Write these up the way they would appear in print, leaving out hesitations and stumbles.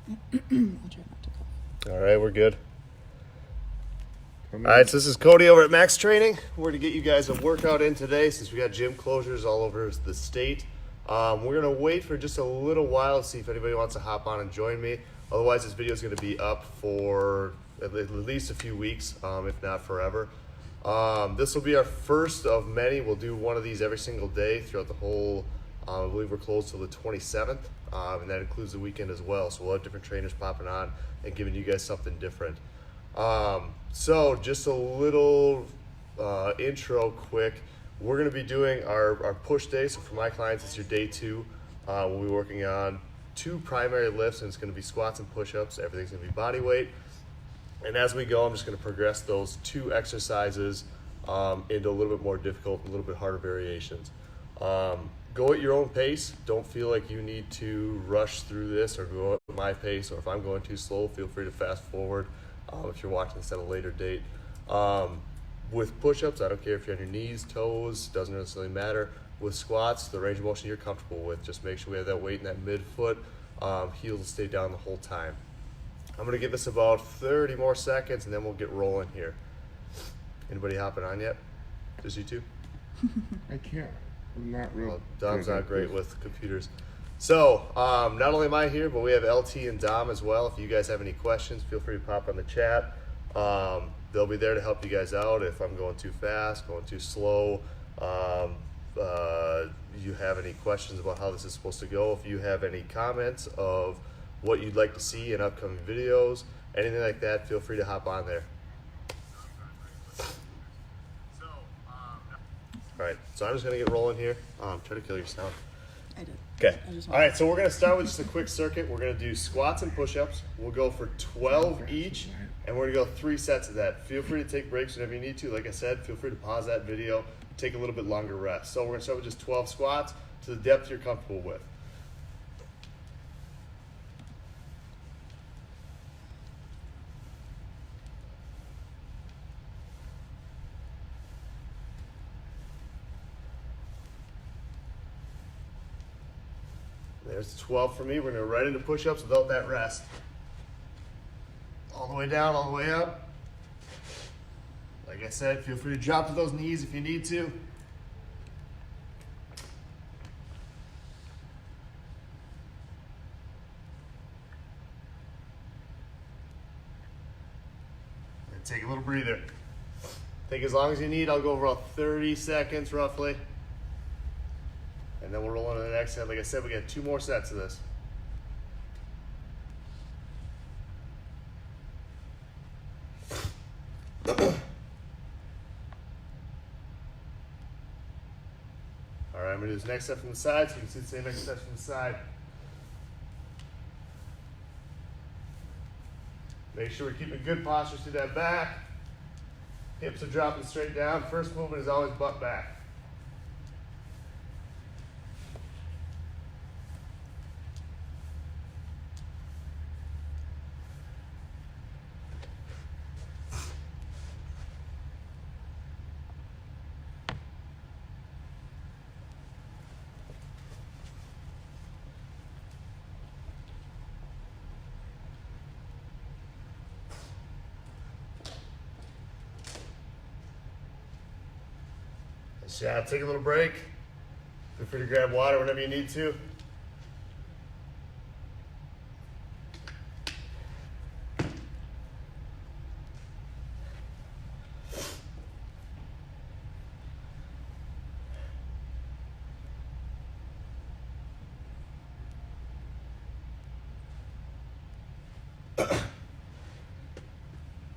I'll try not to cough. All right, we're good. All right, so this is Kody over at Max Training. We're going to get you guys a workout in today since we got gym closures all over the state. We're going to wait for just a little while to see if anybody wants to hop on and join me. Otherwise, this video is going to be up for at least a few weeks, if not forever. This will be our first of many. We'll do one of these every single day throughout the whole, I believe we're closed till the 27th, and that includes the weekend as well. So we'll have different trainers popping on and giving you guys something different. So just a little intro quick. We're going to be doing our push day. So for my clients, it's your day 2. We'll be working on 2 primary lifts, and it's going to be squats and push-ups. Everything's going to be body weight. And as we go, I'm just going to progress those 2 exercises into a little bit more difficult, a little bit harder variations. Go at your own pace. Don't feel like you need to rush through this or go at my pace, or if I'm going too slow, feel free to fast forward if you're watching this at a later date. With push-ups, I don't care if you're on your knees, toes, doesn't necessarily matter. With squats, the range of motion you're comfortable with. Just make sure we have that weight in that midfoot. Heels stay down the whole time. I'm going to give this about 30 more seconds, and then we'll get rolling here. Anybody hopping on yet? Just you two? I can't. I'm not real. Well, Dom's not great with computers. So, not only am I here, but we have LT and Dom as well. If you guys have any questions, feel free to pop on the chat. They'll be there to help you guys out if I'm going too fast, going too slow. You have any questions about how this is supposed to go, if you have any comments of what you'd like to see in upcoming videos, anything like that, feel free to hop on there. All right, so I'm just gonna get rolling here. Try to kill your sound. I did. Okay. All right, so we're gonna start with just a quick circuit. We're gonna do squats and push-ups. We'll go for 12 each, and we're gonna go 3 sets of that. Feel free to take breaks whenever you need to. Like I said, feel free to pause that video, take a little bit longer rest. So we're gonna start with just 12 squats to the depth you're comfortable with. There's 12 for me. We're gonna go right into push-ups without that rest. All the way down, all the way up. Like I said, feel free to drop to those knees if you need to. And take a little breather. Take as long as you need. I'll go about 30 seconds roughly. And then we'll roll on to the next set. Like I said, we got 2 more sets of this. All right, I'm gonna do this next set from the side so you can see the same exercise from the side. Make sure we're keeping good posture through that back. Hips are dropping straight down. First movement is always butt back. Yeah, take a little break. Feel free to grab water whenever you need to. All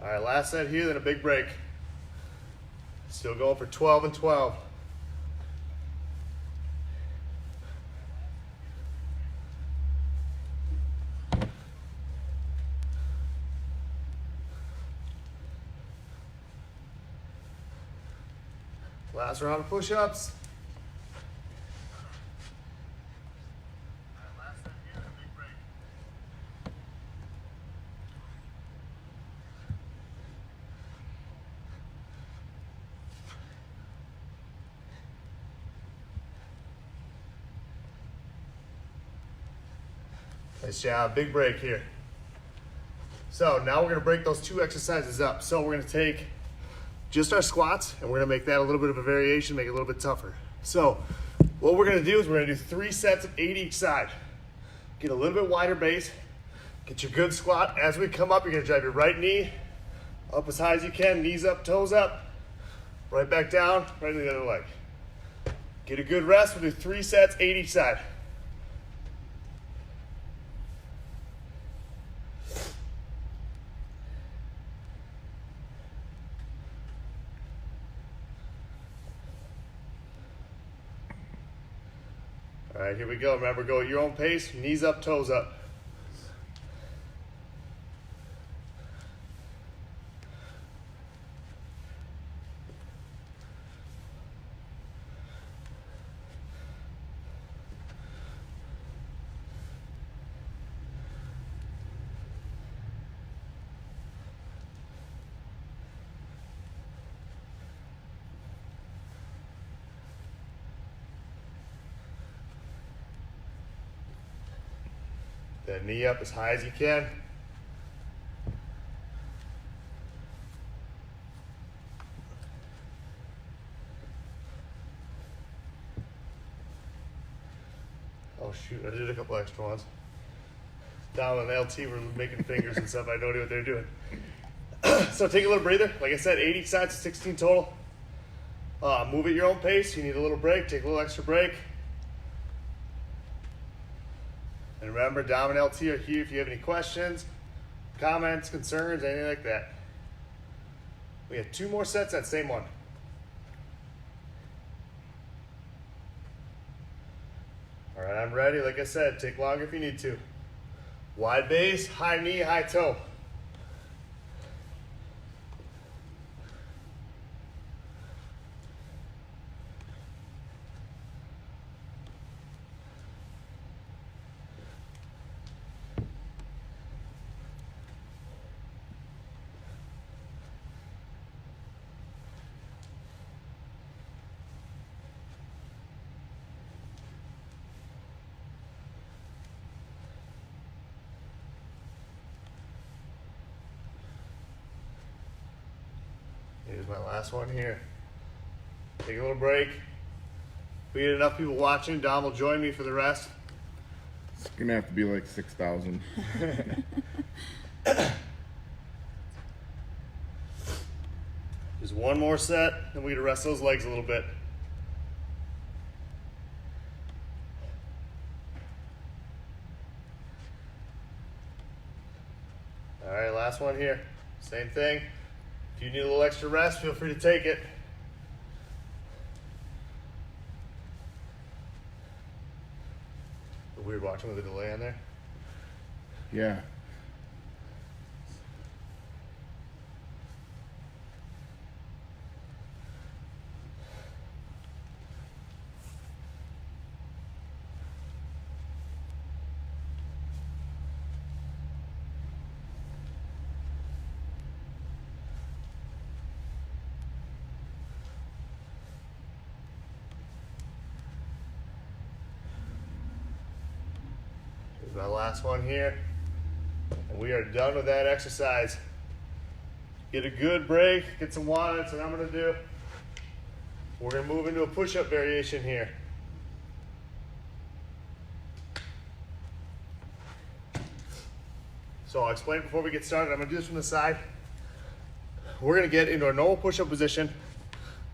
right, last set here, then a big break. Still going for 12 and 12. Last round of push-ups. Last set here, a big break. Nice job, big break here. So now we're gonna break those 2 exercises up. So we're gonna take just our squats and we're gonna make that a little bit of a variation, make it a little bit tougher. So what we're gonna do is we're gonna do 3 sets of 8 each side. Get a little bit wider base, get your good squat. As we come up, you're gonna drive your right knee up as high as you can, knees up, toes up, right back down, right to the other leg. Get a good rest, we'll do 3 sets, 8 each side. All right, here we go. Remember, go at your own pace, knees up, toes up. That knee up as high as you can. Oh shoot, I did a couple extra ones. Down on the LT, we're making fingers and stuff. I don't know what they're doing. So take a little breather. Like I said, 8 each side, 16 total. Move at your own pace. You need a little break, take a little extra break. And remember, Dom and LT are here if you have any questions, comments, concerns, anything like that. We have 2 more sets, that same one. All right, I'm ready. Like I said, take longer if you need to. Wide base, high knee, high toe. Here's my last one here. Take a little break. If we get enough people watching, Dom will join me for the rest. It's gonna have to be like 6,000. Just one more set, then we get to rest those legs a little bit. All right, last one here. Same thing. If you need a little extra rest, feel free to take it. Weird watching with a delay on there. Yeah. Here's my last one here. And we are done with that exercise. Get a good break, get some water, that's what I'm gonna do. We're gonna move into a push-up variation here. So I'll explain before we get started. I'm gonna do this from the side. We're gonna get into a normal push-up position,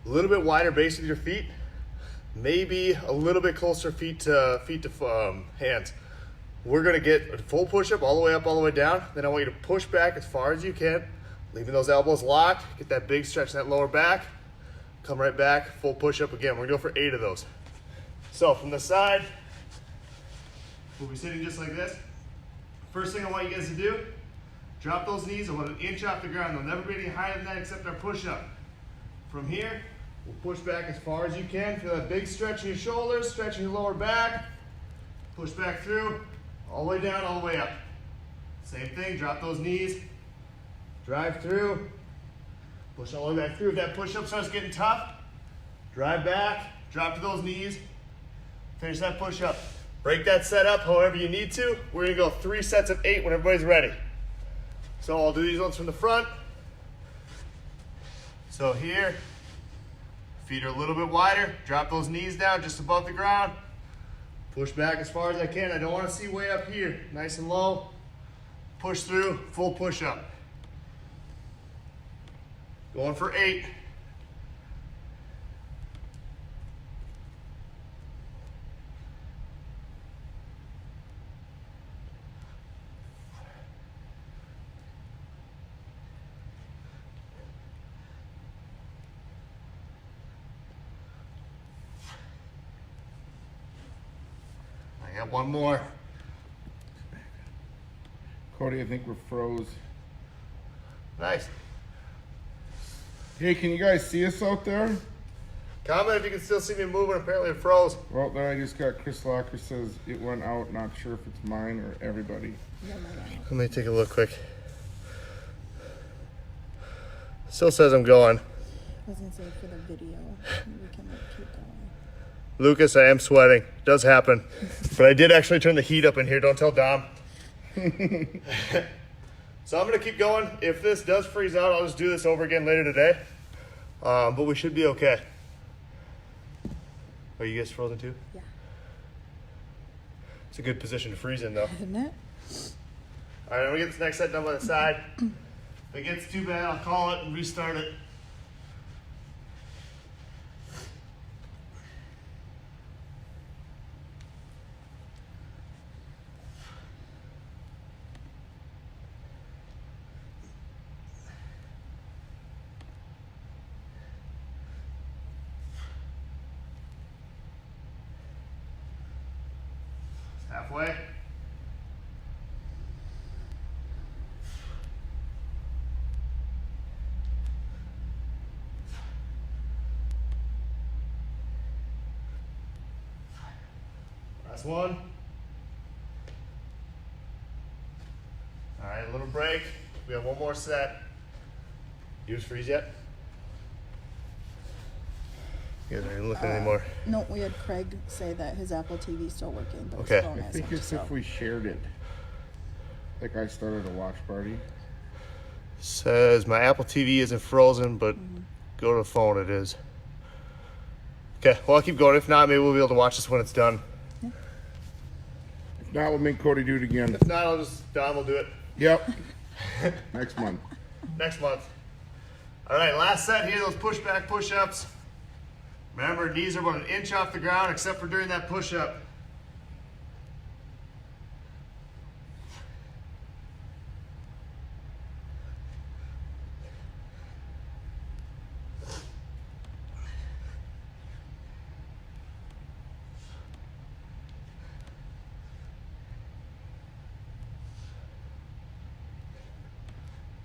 a little bit wider base with your feet, maybe a little bit closer feet to hands. We're gonna get a full push-up all the way up, all the way down. Then I want you to push back as far as you can, leaving those elbows locked, get that big stretch in that lower back, come right back, full push-up again. We're gonna go for 8 of those. So from the side, we'll be sitting just like this. First thing I want you guys to do, drop those knees about 1 inch off the ground. They'll never be any higher than that except our push-up. From here, we'll push back as far as you can. Feel that big stretch in your shoulders, stretch in your lower back. Push back through, all the way down, all the way up. Same thing, drop those knees, drive through, push all the way back through. If that push-up starts getting tough, drive back, drop to those knees, finish that push-up. Break that set up however you need to. We're gonna go 3 sets of 8 when everybody's ready. So So I'll do these ones from the front. So here, feet are a little bit wider. Drop those knees down just above the ground. Push back as far as I can. I don't want to see way up here. Nice and low. Push through, full push up. Going for 8. I got one more. Kody, I think we're froze. Nice. Hey, can you guys see us out there? Comment if you can still see me moving. Apparently it froze. Well, then I just got Chris Locker says it went out. Not sure if it's mine or everybody. Let me take a look quick. Still says I'm going. I was gonna say for the video, we can like keep going. Lucas, I am sweating. It does happen. But I did actually turn the heat up in here. Don't tell Dom. So I'm going to keep going. If this does freeze out, I'll just do this over again later today. But we should be okay. Are you guys frozen too? Yeah. It's a good position to freeze in though. Isn't it? All right, I'm going to get this next set done by the side. If it gets too bad, I'll call it and restart it. Halfway. Last one. All right, a little break. We have one more set. Yours freeze yet? You guys aren't even looking anymore. No, we had Craig say that his Apple TV's still working, but Okay. his phone I think isn't. it's So. if we shared it. Like I started a watch party. Says my Apple TV isn't frozen, but go to the phone, it is. Okay, well, I'll keep going. If not, maybe we'll be able to watch this when it's done. If not, we'll make Kody do it again. If not, Don will do it Yep. Next month. next month. All right, last set here, those push-back push-ups. Remember, knees are about an inch off the ground, except for during that push-up.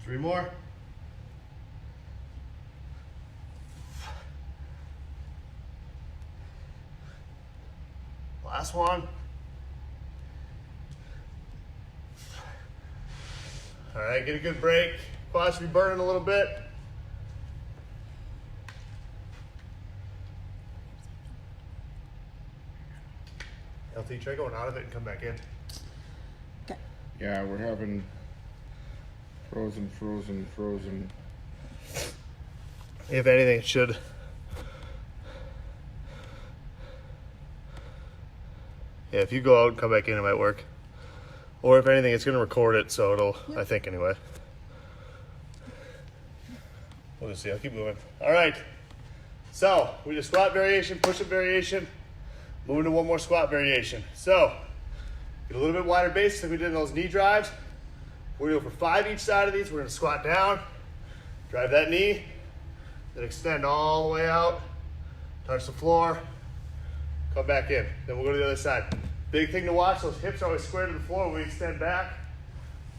Three more. Last one. All right, get a good break. Quads should be burning a little bit. LT, try going out of it and come back in. Okay. Yeah, we're having frozen. If anything, it should. Yeah, if you go out and come back in, it might work. Or if anything, it's going to record it, so it'll, I think anyway. We'll just see. I'll keep moving. All right. So, we did squat variation, push-up variation. Moving to one more squat variation. So, get a little bit wider base like we did in those knee drives. We're going to go for 5 each side of these. We're going to squat down, drive that knee, then extend all the way out, touch the floor, come back in. Then we'll go to the other side. Big thing to watch, those hips are always square to the floor when we extend back.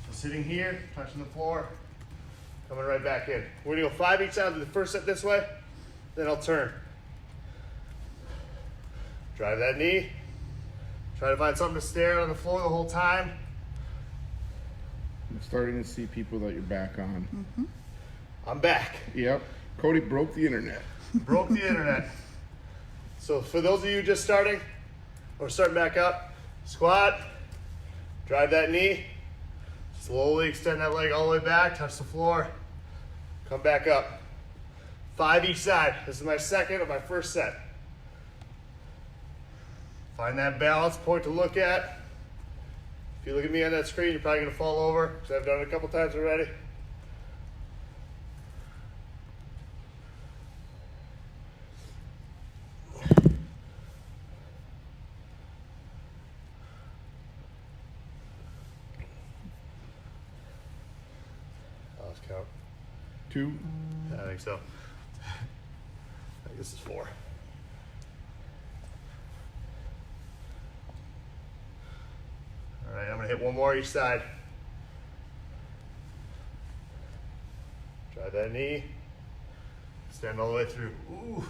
So sitting here, touching the floor, coming right back in. We're gonna go 5 each side, do the first set this way, then I'll turn. Drive that knee. Try to find something to stare on the floor the whole time. I'm starting to see people that you're back on. I'm back. Yep. Kody broke the internet. Broke the internet. So for those of you just starting or starting back up, squat, drive that knee, Slowly extend that leg all the way back, touch the floor, come back up. 5 each side. This is my second of my first set. Find that balance point to look at. If you look at me on that screen, you're probably gonna fall over because I've done it a couple times already. Lost count. 2. Yeah, I think so. I think this is 4. All right, I'm gonna hit one more each side. Drive that knee. Extend all the way through. Ooh.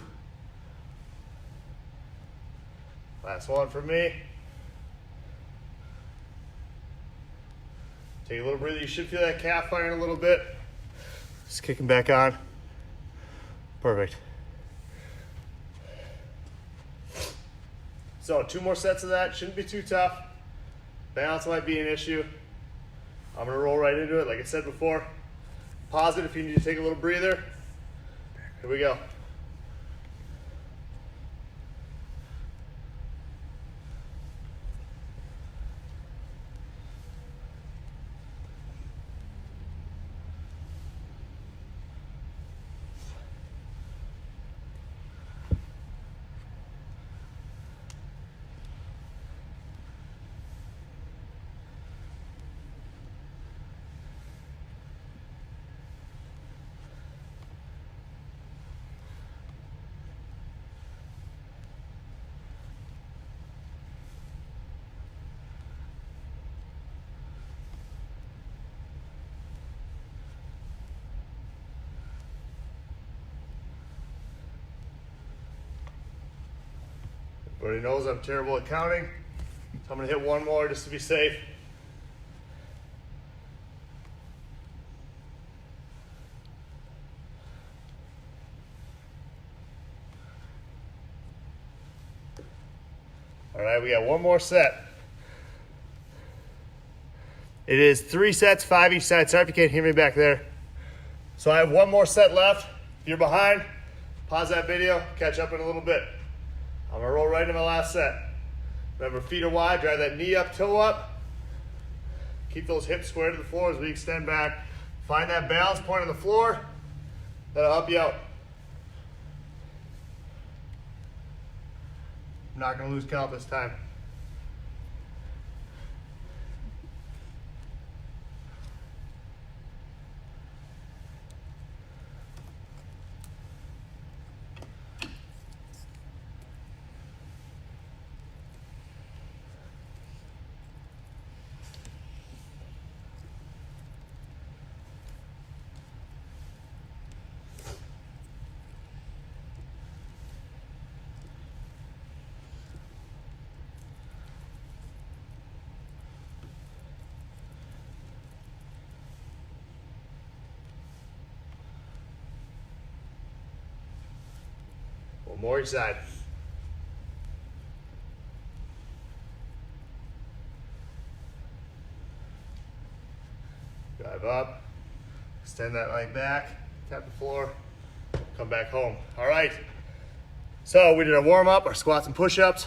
Last one for me. Take a little breather. You should feel that calf firing a little bit. Just kicking back on. Perfect. So 2 more sets of that. Shouldn't be too tough. Balance might be an issue. I'm gonna roll right into it. Like I said before, pause it if you need to take a little breather. Here we go. Everybody knows I'm terrible at counting, so I'm gonna hit one more just to be safe. All right, we got one more set. It is 3 sets, 5 each side. Sorry if you can't hear me back there. So I have one more set left. If you're behind, pause that video, catch up in a little bit. I'm gonna roll right into my last set. Remember, feet are wide, drive that knee up, toe up. Keep those hips square to the floor as we extend back. Find that balance point on the floor. That'll help you out. I'm not gonna lose count this time. One more each side. Drive up, extend that leg back, tap the floor, come back home. All right, so we did our warm up, our squats and push-ups.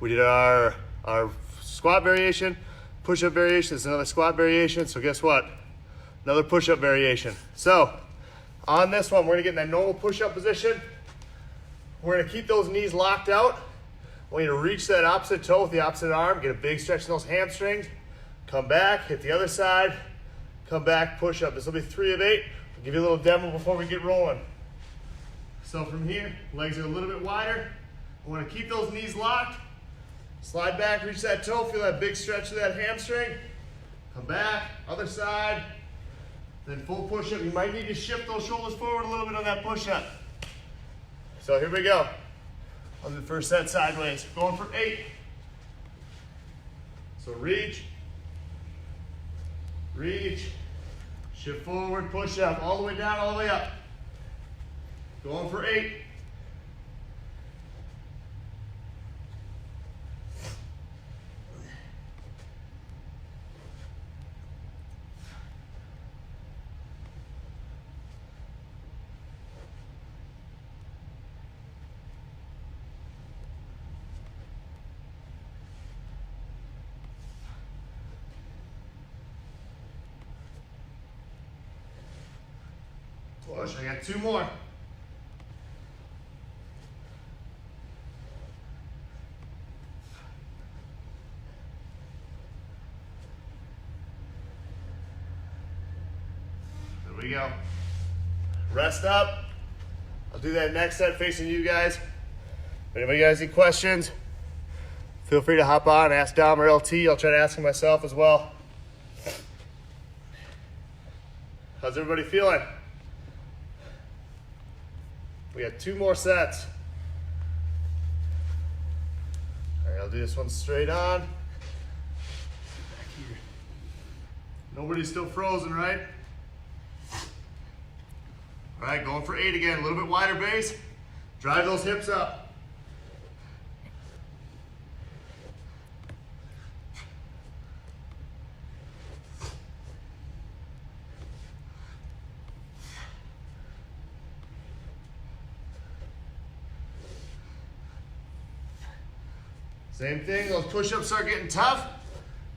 We did our squat variation, push-up variation. This is another squat variation, so guess what? Another push-up variation. So on this one, we're gonna get in that normal push-up position. We're gonna keep those knees locked out. I want you to reach that opposite toe with the opposite arm, get a big stretch in those hamstrings, come back, hit the other side, come back, push up. This will be 3 of 8. I'll give you a little demo before we get rolling. So from here, legs are a little bit wider. I wanna keep those knees locked. Slide back, reach that toe, feel that big stretch of that hamstring. Come back, other side, then full push up. You might need to shift those shoulders forward a little bit on that push up. So here we go. On the first set sideways, going for 8. So reach, shift forward, push up, all the way down, all the way up. Going for 8. Push. I got 2 more. There we go. Rest up. I'll do that next set facing you guys. If anybody has any questions, feel free to hop on, ask Dom or LT. I'll try to ask them myself as well. How's everybody feeling? We got 2 more sets. All right, I'll do this one straight on. Back here. Nobody's still frozen, right? All right, going for 8 again. A little bit wider base. Drive those hips up. Same thing, those push-ups start getting tough.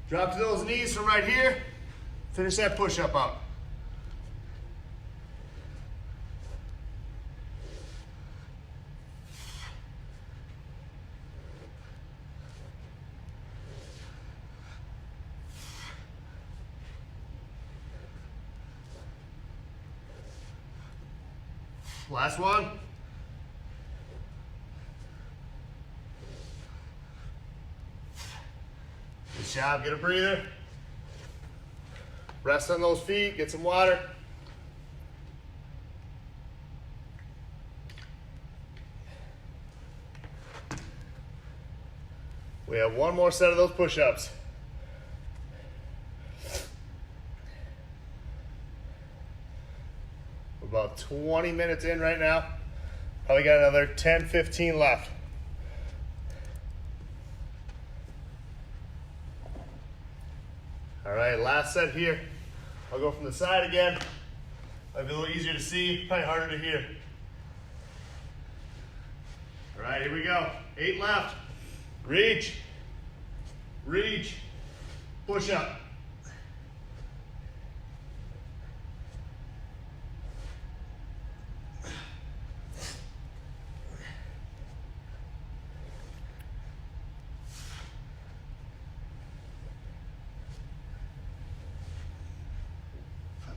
Drop to those knees from right here. Finish that push-up out. Last one. Good job, get a breather. Rest on those feet, get some water. We have 1 more set of those push-ups. We're about 20 minutes in right now. Probably got another 10, 15 left. All right, last set here. I'll go from the side again. Might be a little easier to see, probably harder to hear. All right, here we go. 8 left. Reach, reach, push up.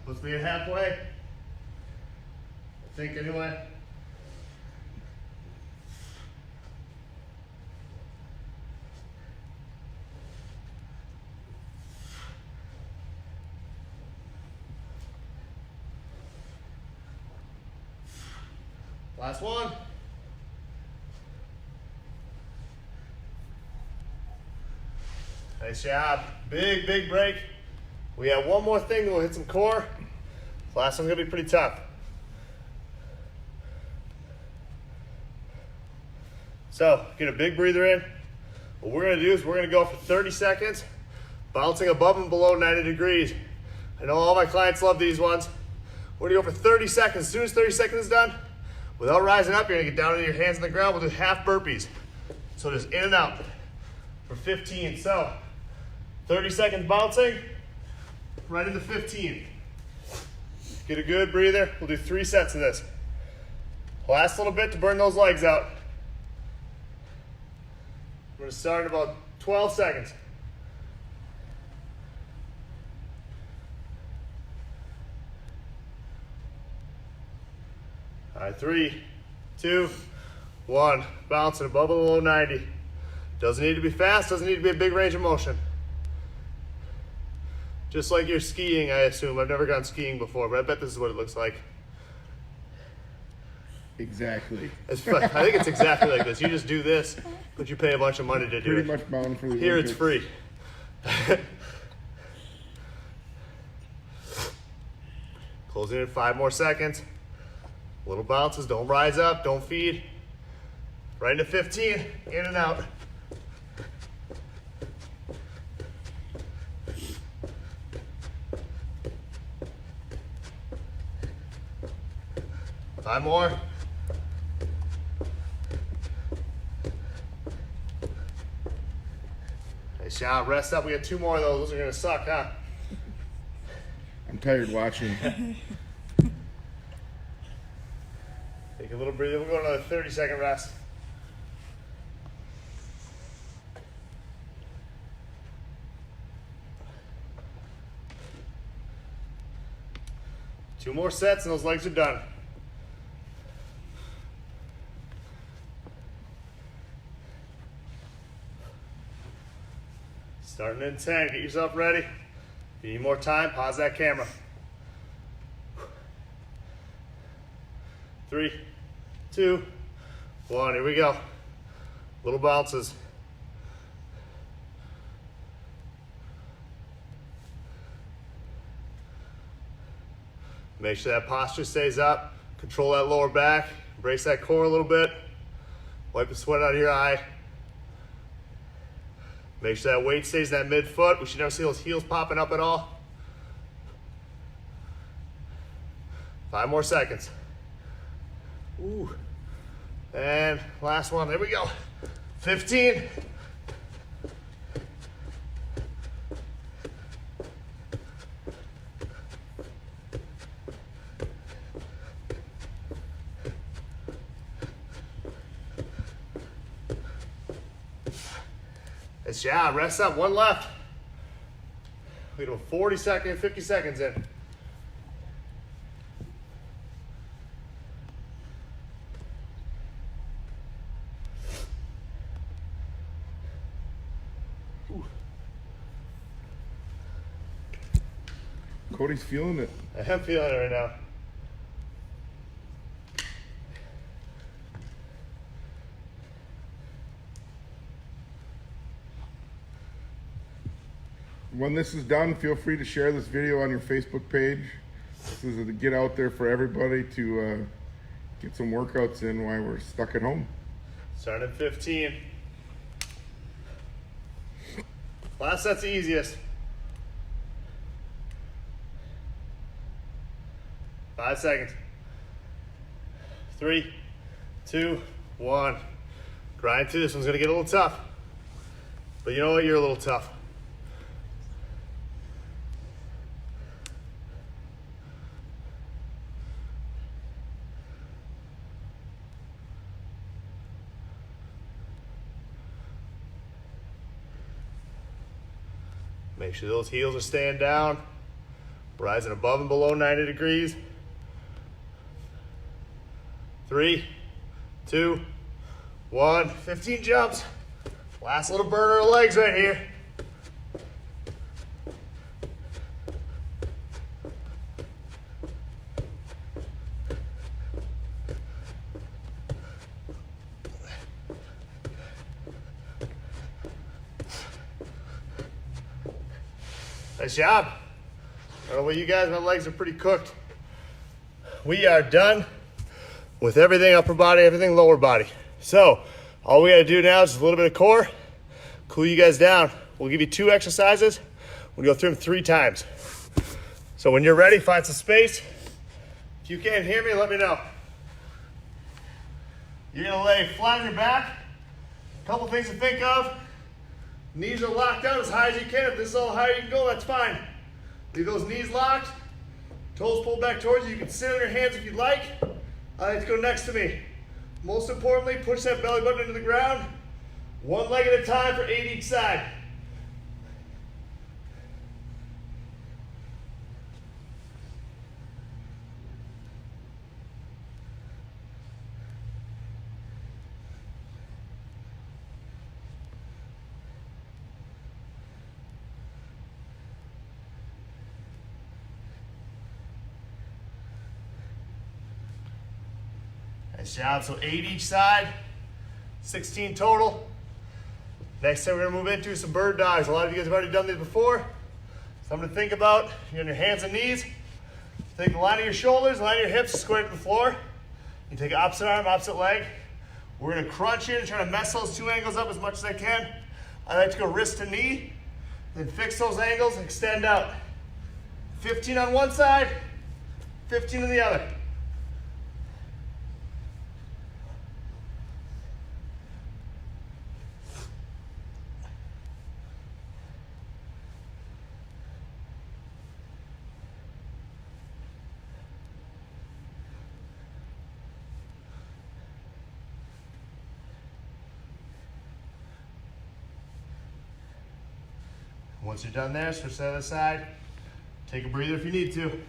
Puts me at halfway. I think anyway. Last one. Nice job. Big, big break. We have 1 more thing, we'll hit some core. Last one's gonna be pretty tough. So, get a big breather in. What we're gonna do is we're gonna go for 30 seconds, bouncing above and below 90 degrees. I know all my clients love these ones. We're gonna go for 30 seconds. As soon as 30 seconds is done, without rising up, you're gonna get down to your hands on the ground. We'll do half burpees. So just in and out for 15. So, 30 seconds bouncing, right into 15. Get a good breather. We'll do 3 sets of this. Last little bit to burn those legs out. We're gonna start in about 12 seconds. All right, 3, 2, 1. Bouncing above and below 90. Doesn't need to be fast, doesn't need to be a big range of motion. Just like you're skiing, I assume. I've never gone skiing before, but I bet this is what it looks like. Exactly. I think it's exactly like this. You just do this, but you pay a bunch of money to do Pretty it. much bound for the Here it's Olympics. free. Closing in 5 more seconds. Little bounces, don't rise up, don't feed. Right into 15, in and out. Five more. Nice job. Rest up. We got 2 more of those. Those are going to suck, huh? I'm tired watching. Take a little breather. We'll go another 30-second rest. Two more sets and those legs are done. Starting in 10, get yourself ready. If you need more time, pause that camera. 3, 2, 1, here we go. Little bounces. Make sure that posture stays up. Control that lower back. Brace that core a little bit. Wipe the sweat out of your eye. Make sure that weight stays in that midfoot. We should never see those heels popping up at all. 5 more seconds. Ooh. And last one, there we go. 15. Nice job, rest up, one left. We do 40 seconds, 50 seconds in. Kody's feeling it. I am feeling it right now. When this is done, feel free to share this video on your Facebook page. This is to get out there for everybody to get some workouts in while we're stuck at home. Starting at 15. Last set's the easiest. 5 seconds. 3, 2, 1. Grind through. This one's gonna get a little tough. But you know what? You're a little tough. Make sure those heels are staying down, rising above and below 90 degrees. 3, 2, 1, 15 jumps. Last little burner of legs right here. Nice job. I don't know about you guys, my legs are pretty cooked. We are done with everything upper body, everything lower body. So all we gotta do now is just a little bit of core, cool you guys down. We'll give you 2 exercises. We'll go through them 3 times. So when you're ready, find some space. If you can't hear me, let me know. You're gonna lay flat on your back. A couple things to think of. Knees are locked out as high as you can. If this is all higher you can go, that's fine. Leave those knees locked. Toes pulled back towards you. You can sit on your hands if you'd like. I like to go next to me. Most importantly, push that belly button into the ground. 1 leg at a time for 8 each side. Nice job. So 8 each side, 16 total. Next thing we're gonna move into some bird dogs. A lot of you guys have already done these before. Something to think about. You're on your hands and knees. Take the line of your shoulders, line of your hips, square to the floor. You take opposite arm, opposite leg. We're gonna crunch in and try to mess those 2 angles up as much as I can. I like to go wrist to knee, then fix those angles and extend out. 15 on one side, 15 on the other. Once you're done there, switch to the other side. Take a breather if you need to.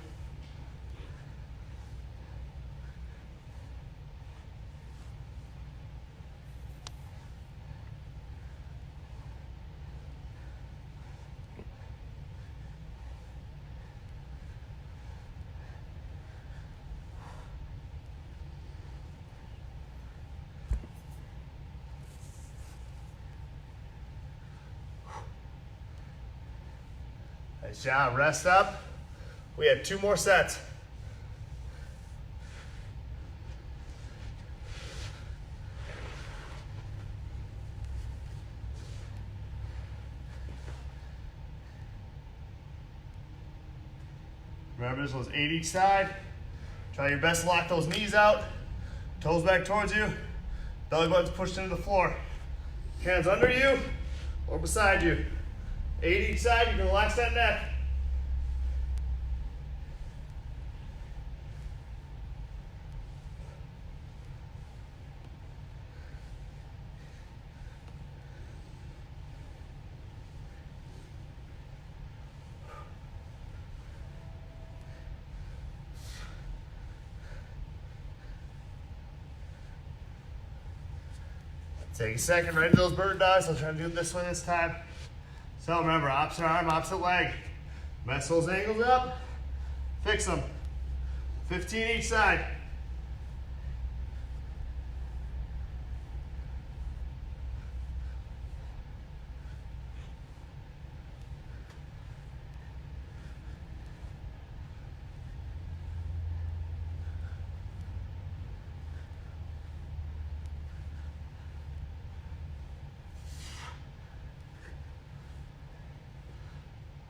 Nice job, rest up. We have 2 more sets. Remember, this was 8 each side. Try your best to lock those knees out. Toes back towards you. Belly button's pushed into the floor. Hands under you or beside you. 8 each side, you can relax that neck. Take a second, right into those bird dogs. I'll try to do it this way this time. So remember, opposite arm, opposite leg. Mess those angles up, fix them. 15 each side.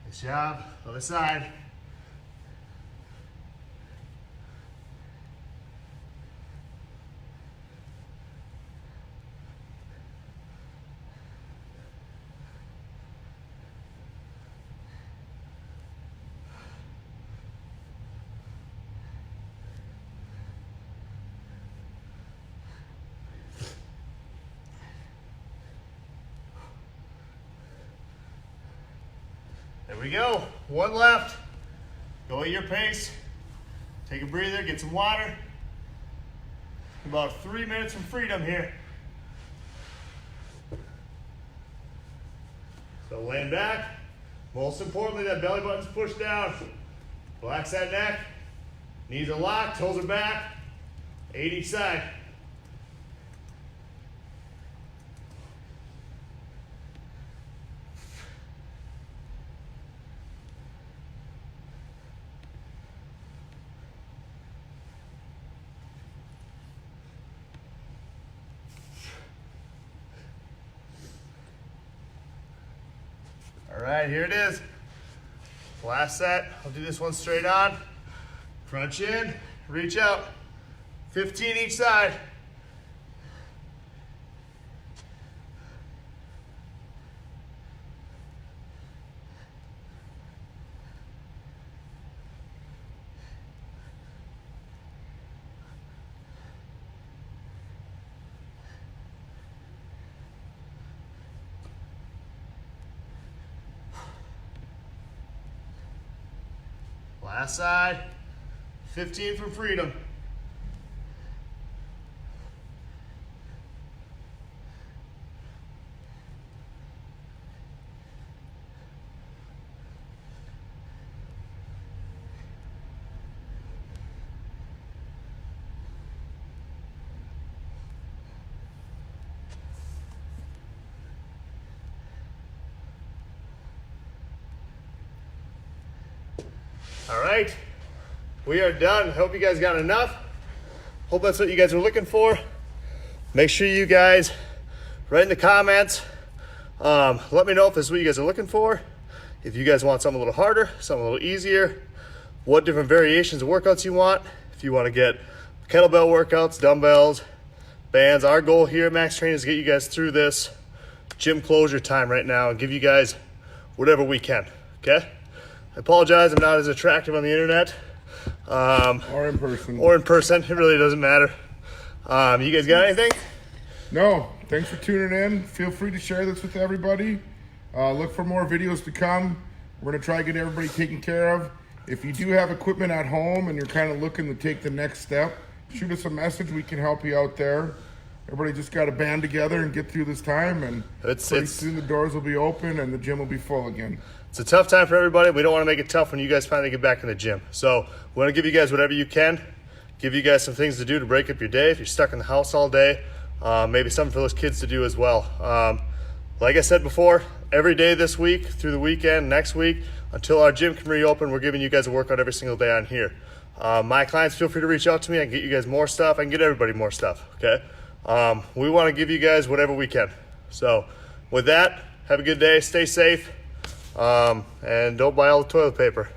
Nice job. Other side. There we go. 1 left. Go at your pace. Take a breather, get some water. About 3 minutes from freedom here. So laying back. Most importantly, that belly button's pushed down. Relax that neck. Knees are locked, toes are back. 8 each side. All right, here it is. Last set. I'll do this one straight on. Crunch in, reach out. 15 each side. Last side, 15 for freedom. All right, we are done. Hope you guys got enough. Hope that's what you guys are looking for. Make sure you guys write in the comments. Let me know if this is what you guys are looking for. If you guys want something a little harder, something a little easier, what different variations of workouts you want. If you want to get kettlebell workouts, dumbbells, bands. Our goal here at Max Training is to get you guys through this gym closure time right now and give you guys whatever we can, okay? I apologize, I'm not as attractive on the internet. Or in person. Or in person, it really doesn't matter. You guys got anything? No, thanks for tuning in. Feel free to share this with everybody. Look for more videos to come. We're going to try to get everybody taken care of. If you do have equipment at home and you're kind of looking to take the next step, shoot us a message. We can help you out there. Everybody just got to band together and get through this time, and pretty soon the doors will be open and the gym will be full again. It's a tough time for everybody. We don't want to make it tough when you guys finally get back in the gym. So we want to give you guys whatever you can, give you guys some things to do to break up your day if you're stuck in the house all day. Maybe something for those kids to do as well. Like I said before, every day this week, through the weekend, next week, until our gym can reopen, we're giving you guys a workout every single day on here. My clients, feel free to reach out to me. I can get you guys more stuff. I can get everybody more stuff, okay? We want to give you guys whatever we can. So with that, have a good day, stay safe, and don't buy all the toilet paper.